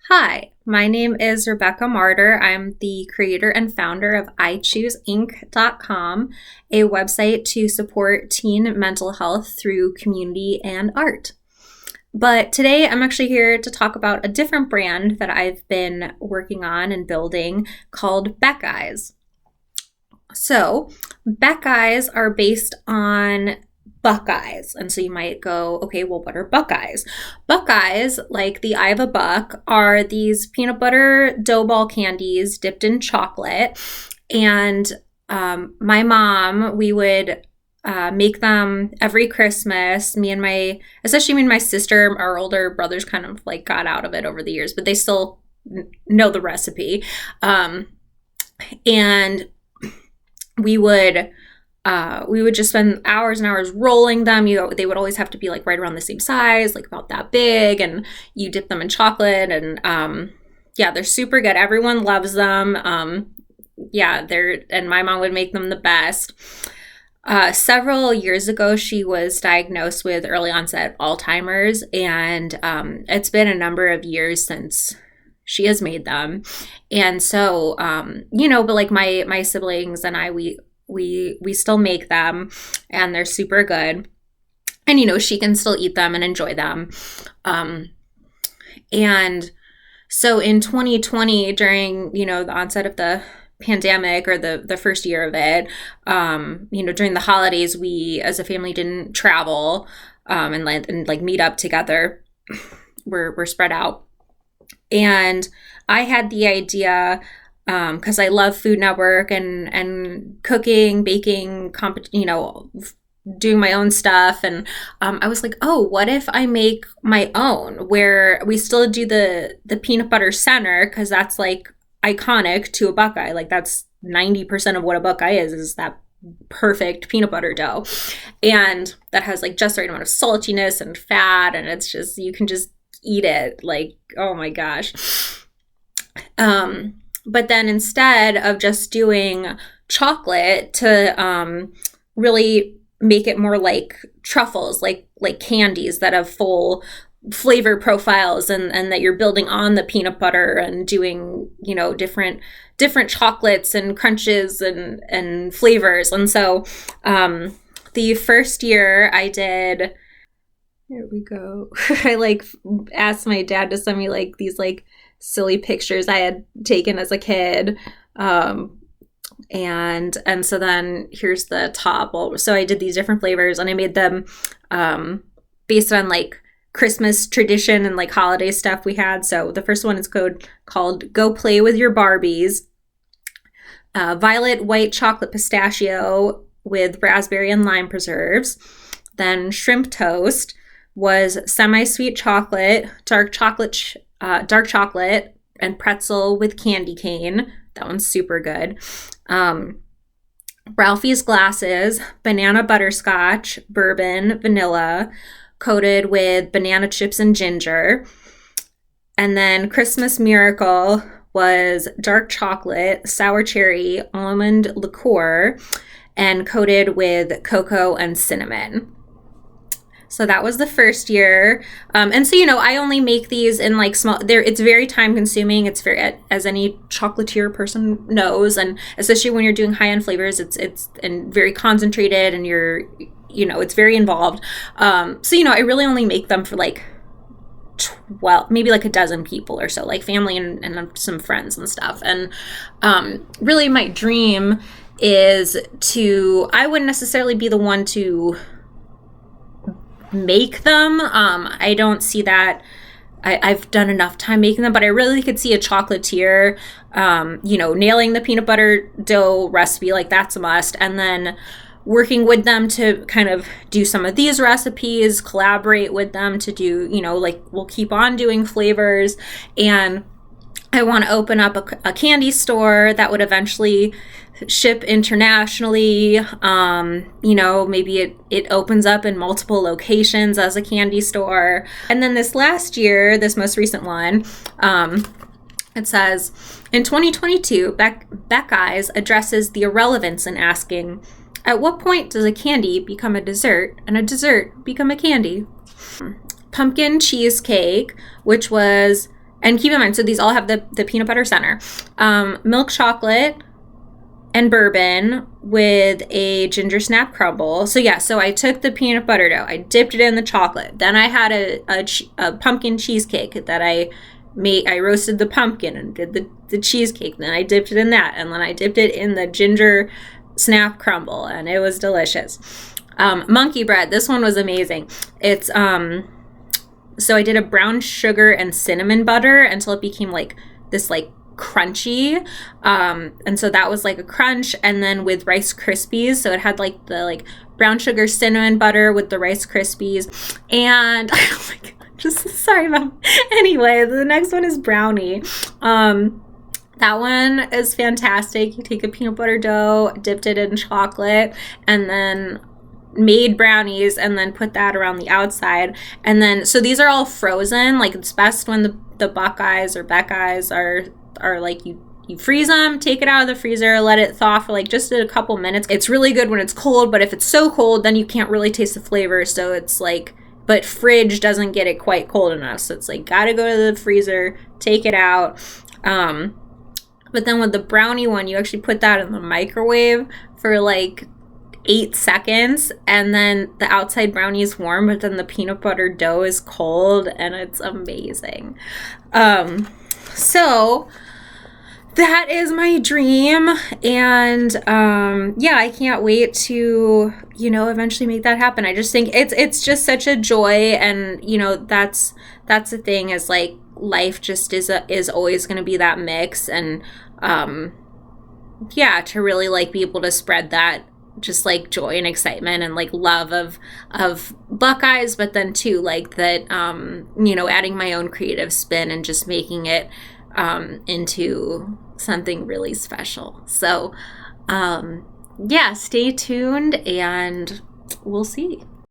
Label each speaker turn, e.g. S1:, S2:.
S1: Hi, my name is Rebecca Martyr. I'm the creator and founder of iChooseInc.com, a website to support teen mental health through community and art. But today I'm actually here to talk about a different brand that I've been working on and building called Beckeyes. So, Beckeyes are based on Buckeyes. And so you might go, okay, well, what are Buckeyes? Buckeyes, like the eye of a buck, are these peanut butter dough ball candies dipped in chocolate. And my mom, we would make them every Christmas. Especially me and my sister, our older brothers kind of like got out of it over the years, but they still know the recipe. And we would just spend hours and hours rolling them. They would always have to be like right around the same size, like about that big, and you dip them in chocolate, and they're super good. Everyone loves them. And my mom would make them the best. Several years ago, she was diagnosed with early onset Alzheimer's, and it's been a number of years since she has made them. And so, but like my siblings and I, we still make them, and they're super good. And, she can still eat them and enjoy them. And so in 2020, during, the onset of the pandemic, or the first year of it, during the holidays, we as a family didn't travel and meet up together. We're spread out. And I had the idea, because I love Food Network and cooking, baking, doing my own stuff. And I was like, oh, what if I make my own, where we still do the peanut butter center, because that's like iconic to a Buckeye. Like that's 90% of what a Buckeye is that perfect peanut butter dough. And that has like just the right amount of saltiness and fat. And it's just, you can just eat it. Like, oh my gosh. But then instead of just doing chocolate, to really make it more like truffles, like candies that have full flavor profiles, and that you're building on the peanut butter and doing, different chocolates and crunches and flavors. And so the first year I did, here we go. I asked my dad to send me these silly pictures I had taken as a kid. And so then here's the top. So I did these different flavors, and I made them based on Christmas tradition and holiday stuff we had. So the first one is called Go Play With Your Barbies. Violet white chocolate pistachio with raspberry and lime preserves. Then shrimp toast was semi-sweet chocolate, dark chocolate and pretzel with candy cane. That one's super good. Ralphie's glasses, banana butterscotch, bourbon, vanilla, coated with banana chips and ginger. And then Christmas Miracle was dark chocolate, sour cherry, almond liqueur, and coated with cocoa and cinnamon. So that was the first year. And so, I only make these in small, it's very time consuming. It's very, as any chocolatier person knows. And especially when you're doing high end flavors, it's and very concentrated, and it's very involved. So, I really only make them for 12, maybe a dozen people or so, family and some friends and stuff. And really my dream is I wouldn't necessarily be the one to make them. I don't see that. I've done enough time making them, but I really could see a chocolatier, nailing the peanut butter dough recipe, that's a must. And then working with them to kind of do some of these recipes, collaborate with them to do, we'll keep on doing flavors. And I want to open up a candy store that would eventually ship internationally. Maybe it opens up in multiple locations as a candy store. And then this last year, this most recent one, it says, in 2022, Beckeyes addresses the irrelevance in asking, at what point does a candy become a dessert and a dessert become a candy? Pumpkin cheesecake, which was And keep in mind, so these all have the peanut butter center. Milk chocolate and bourbon with a ginger snap crumble. So yeah, so I took the peanut butter dough, I dipped it in the chocolate. Then I had a pumpkin cheesecake that I made. I roasted the pumpkin and did the cheesecake. Then I dipped it in that, and then I dipped it in the ginger snap crumble, and it was delicious. Monkey bread. This one was amazing. It's so I did a brown sugar and cinnamon butter until it became like this like crunchy, and so that was like a crunch. And then with Rice Krispies, so it had like the like brown sugar cinnamon butter with the Rice Krispies. And oh my god, just sorry about anyway, the next one is brownie. That one is fantastic. You take a peanut butter dough, dipped it in chocolate, and then made brownies, and then put that around the outside. And then, so these are all frozen. Like, it's best when the Buckeyes or Beckeyes are like, you freeze them, take it out of the freezer, let it thaw for like just a couple minutes. It's really good when it's cold, but if it's so cold, then you can't really taste the flavor. So it's like, but fridge doesn't get it quite cold enough. So it's like, gotta go to the freezer, take it out. But then with the brownie one, you actually put that in the microwave for like 8 seconds, and then the outside brownie is warm, but then the peanut butter dough is cold, and it's amazing. So that is my dream, and yeah, I can't wait to, you know, eventually make that happen. I just think it's just such a joy, and you know, that's the thing, is like, life just is always going to be that mix, and yeah, to really like be able to spread that just like joy and excitement and like love of Buckeyes, but then too like that, you know, adding my own creative spin and just making it into something really special. So yeah, stay tuned and we'll see.